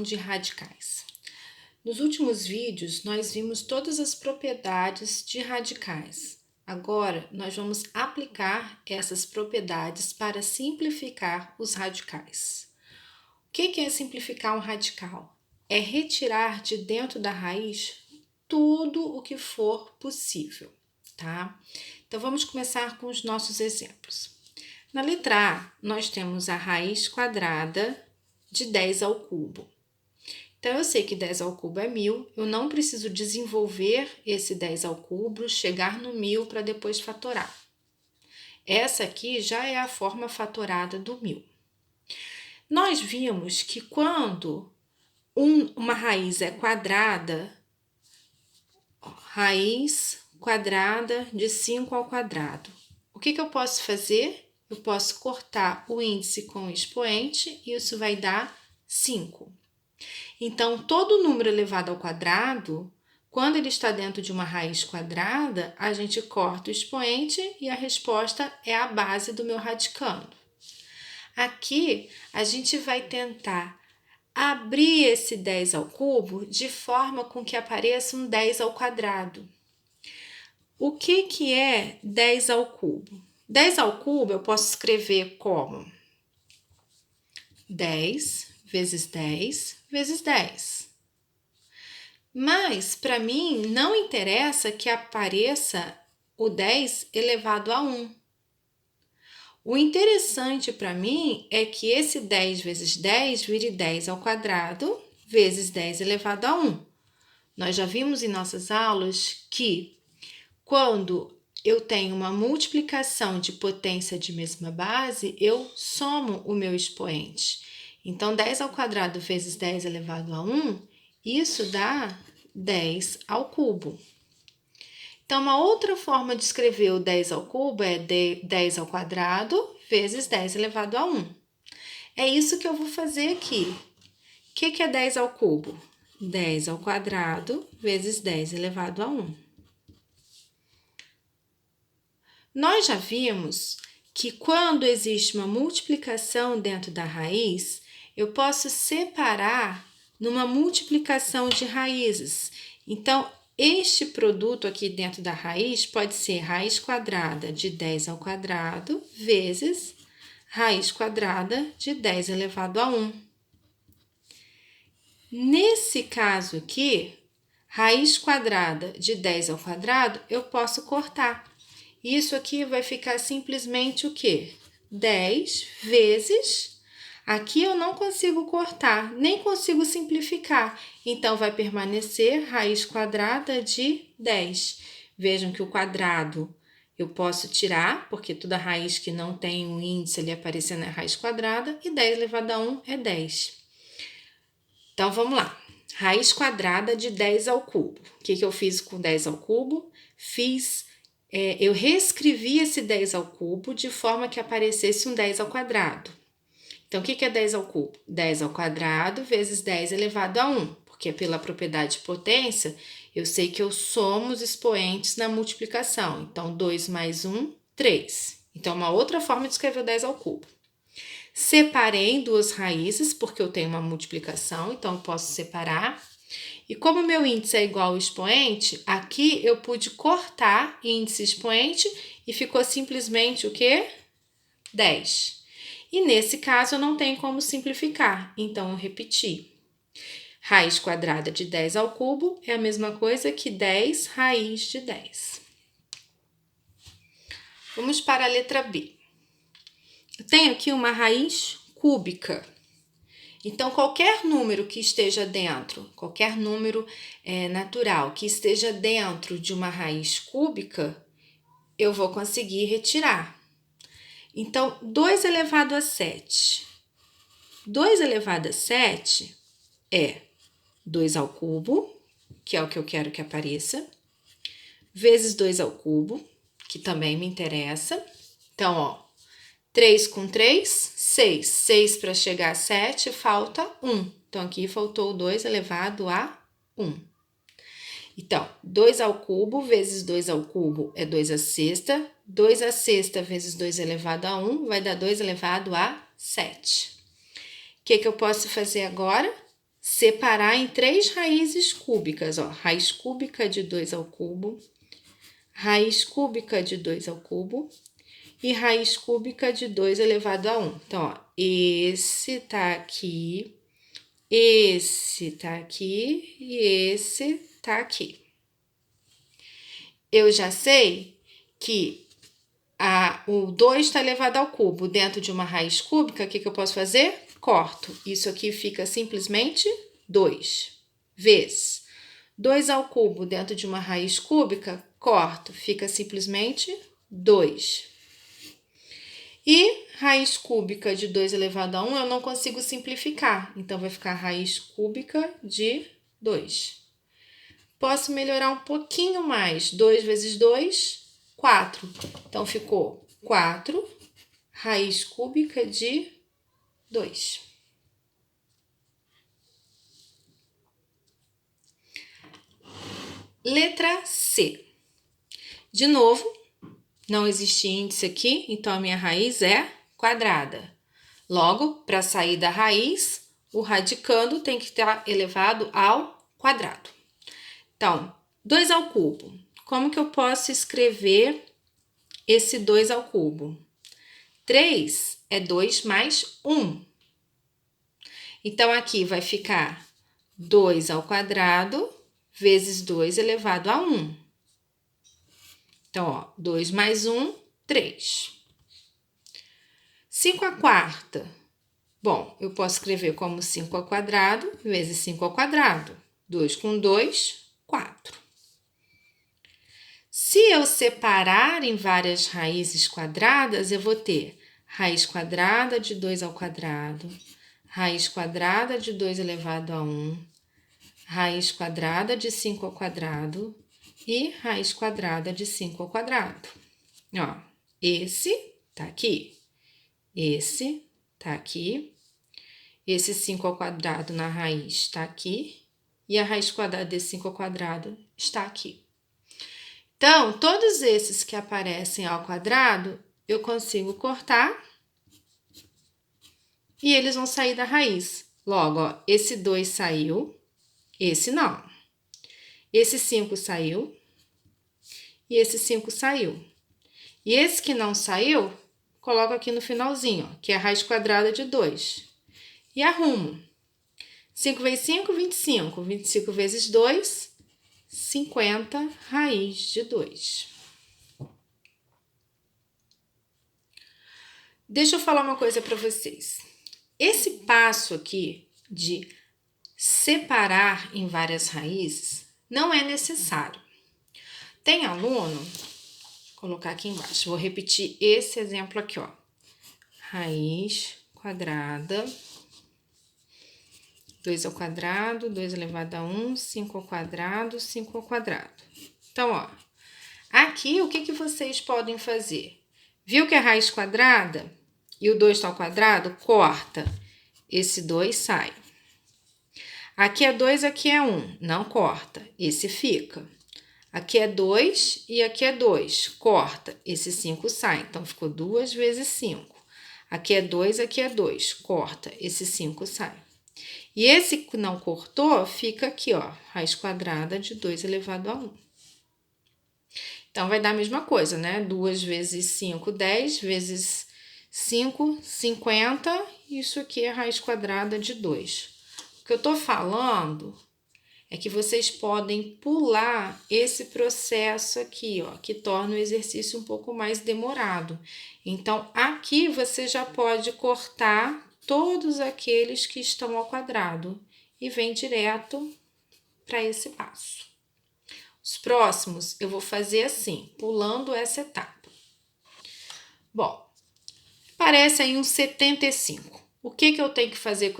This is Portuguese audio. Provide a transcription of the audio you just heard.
De radicais. Nos últimos vídeos, nós vimos todas as propriedades de radicais. Agora, nós vamos aplicar essas propriedades para simplificar os radicais. O que é simplificar um radical? É retirar de dentro da raiz tudo o que for possível, tá? Então, vamos começar com os nossos exemplos. Na letra A, nós temos a raiz quadrada de 10 ao cubo. Então, eu sei que 10 ao cubo é 1000, eu não preciso desenvolver esse 10 ao cubo, chegar no 1000 para depois fatorar. Essa aqui já é a forma fatorada do 1000. Nós vimos que quando uma raiz é quadrada, raiz quadrada de 5 ao quadrado, o que eu posso fazer? Eu posso cortar o índice com o expoente e isso vai dar 5. Então, todo número elevado ao quadrado, quando ele está dentro de uma raiz quadrada, a gente corta o expoente e a resposta é a base do meu radicando. Aqui, a gente vai tentar abrir esse 10 ao cubo de forma com que apareça um 10 ao quadrado. O que é 10 ao cubo? 10 ao cubo eu posso escrever como 10 vezes 10 vezes 10. Mas, para mim, não interessa que apareça o 10 elevado a 1. O interessante para mim é que esse 10 vezes 10 vire 10 ao quadrado vezes 10 elevado a 1. Nós já vimos em nossas aulas que quando eu tenho uma multiplicação de potência de mesma base, eu somo o meu expoente. Então, 10 ao quadrado vezes 10 elevado a 1, isso dá 10 ao cubo. Então, uma outra forma de escrever o 10 ao cubo é 10 ao quadrado vezes 10 elevado a 1. É isso que eu vou fazer aqui. O que é 10 ao cubo? 10 ao quadrado vezes 10 elevado a 1. Nós já vimos que quando existe uma multiplicação dentro da raiz, eu posso separar numa multiplicação de raízes. Então, este produto aqui dentro da raiz pode ser raiz quadrada de 10 ao quadrado vezes raiz quadrada de 10 elevado a 1. Nesse caso aqui, raiz quadrada de 10 ao quadrado, eu posso cortar. Isso aqui vai ficar simplesmente o quê? 10 vezes... Aqui eu não consigo cortar, nem consigo simplificar. Então, vai permanecer raiz quadrada de 10. Vejam que o quadrado eu posso tirar, porque toda raiz que não tem um índice ali aparecendo é raiz quadrada, e 10 elevado a 1 é 10. Então, vamos lá. Raiz quadrada de 10 ao cubo. O que eu fiz com 10 ao cubo? Eu reescrevi esse 10 ao cubo de forma que aparecesse um 10 ao quadrado. Então, o que é 10 ao cubo? 10 ao quadrado vezes 10 elevado a 1, porque pela propriedade de potência, eu sei que eu somo os expoentes na multiplicação. Então, 2 mais 1, 3. Então, uma outra forma de escrever o 10 ao cubo. Separei em duas raízes, porque eu tenho uma multiplicação, então eu posso separar. E como o meu índice é igual ao expoente, aqui eu pude cortar índice e expoente e ficou simplesmente o quê? 10. E nesse caso eu não tenho como simplificar, então eu repeti. Raiz quadrada de 10 ao cubo é a mesma coisa que 10 raiz de 10. Vamos para a letra B. Eu tenho aqui uma raiz cúbica. Então, qualquer número que esteja dentro, qualquer número natural que esteja dentro de uma raiz cúbica, eu vou conseguir retirar. Então, 2 elevado a 7. 2 elevado a 7 é 2 ao cubo, que é o que eu quero que apareça, vezes 2 ao cubo, que também me interessa. Então, ó, 3 com 3, 6. 6 para chegar a 7, falta 1. Então, aqui faltou 2 elevado a 1. Então, 2 ao cubo vezes 2 ao cubo é 2 à sexta. 2 à sexta vezes 2 elevado a 1 vai dar 2 elevado a 7. O que eu posso fazer agora? separar em 3 raízes cúbicas, ó. Raiz cúbica de 2 ao cubo, raiz cúbica de 2 ao cubo e raiz cúbica de 2 elevado a 1. Então, ó, esse tá aqui, esse tá aqui e esse tá aqui. Eu já sei que o 2 está elevado ao cubo dentro de uma raiz cúbica. O que eu posso fazer? Corto. Isso aqui fica simplesmente 2 vezes 2 ao cubo dentro de uma raiz cúbica, corto, fica simplesmente 2. E raiz cúbica de 2 elevado a 1 eu não consigo simplificar, então vai ficar raiz cúbica de 2. Posso melhorar um pouquinho mais, 2 vezes 2, 4. Então, ficou 4 raiz cúbica de 2. Letra C. De novo, não existe índice aqui, então a minha raiz é quadrada. Logo, para sair da raiz, o radicando tem que estar elevado ao quadrado. Então, 2 ao cubo. Como que eu posso escrever esse 2 ao cubo? 3 é 2 mais 1. Então, aqui vai ficar 2 ao quadrado vezes 2 elevado a 1. Então, ó, 2 mais 1, 3. 5 à quarta. Bom, eu posso escrever como 5 ao quadrado vezes 5 ao quadrado. 2 com 2, 4. Se eu separar em várias raízes quadradas, eu vou ter raiz quadrada de 2 ao quadrado, raiz quadrada de 2 elevado a 1, raiz quadrada de 5 ao quadrado e raiz quadrada de 5 ao quadrado. Ó, esse tá aqui, esse tá aqui, esse 5 ao quadrado na raiz está aqui e a raiz quadrada desse 5 ao quadrado está aqui. Então, todos esses que aparecem ao quadrado, eu consigo cortar e eles vão sair da raiz. Logo, ó, esse 2 saiu, esse não. Esse 5 saiu e esse 5 saiu. E esse que não saiu, coloco aqui no finalzinho, ó, que é a raiz quadrada de 2. E arrumo. 5 vezes 5, 25. 25 vezes 2, 50 raiz de 2. Deixa eu falar uma coisa para vocês. Esse passo aqui de separar em várias raízes não é necessário. Tem aluno, vou colocar aqui embaixo, vou repetir esse exemplo aqui, ó. Raiz quadrada, 2 ao quadrado, 2 elevado a 1, 5 ao quadrado, 5 ao quadrado. Então, ó, aqui o que vocês podem fazer? Viu que a raiz quadrada e o 2 está ao quadrado? Corta. Esse 2 sai. Aqui é 2, aqui é 1. Não corta. Esse fica. Aqui é 2 e aqui é 2. Corta. Esse 5 sai. Então, ficou 2 vezes 5. Aqui é 2, aqui é 2. Corta. Esse 5 sai. E esse que não cortou, fica aqui, ó. Raiz quadrada de 2 elevado a 1. Então, vai dar a mesma coisa, né? 2 vezes 5, 10, vezes 5, 50. Isso aqui é raiz quadrada de 2. O que eu tô falando é que vocês podem pular esse processo aqui, ó, que torna o exercício um pouco mais demorado. Então, aqui você já pode cortar todos aqueles que estão ao quadrado e vem direto para esse passo. Os próximos eu vou fazer assim, pulando essa etapa. Bom, parece aí um 75. O que eu tenho que fazer com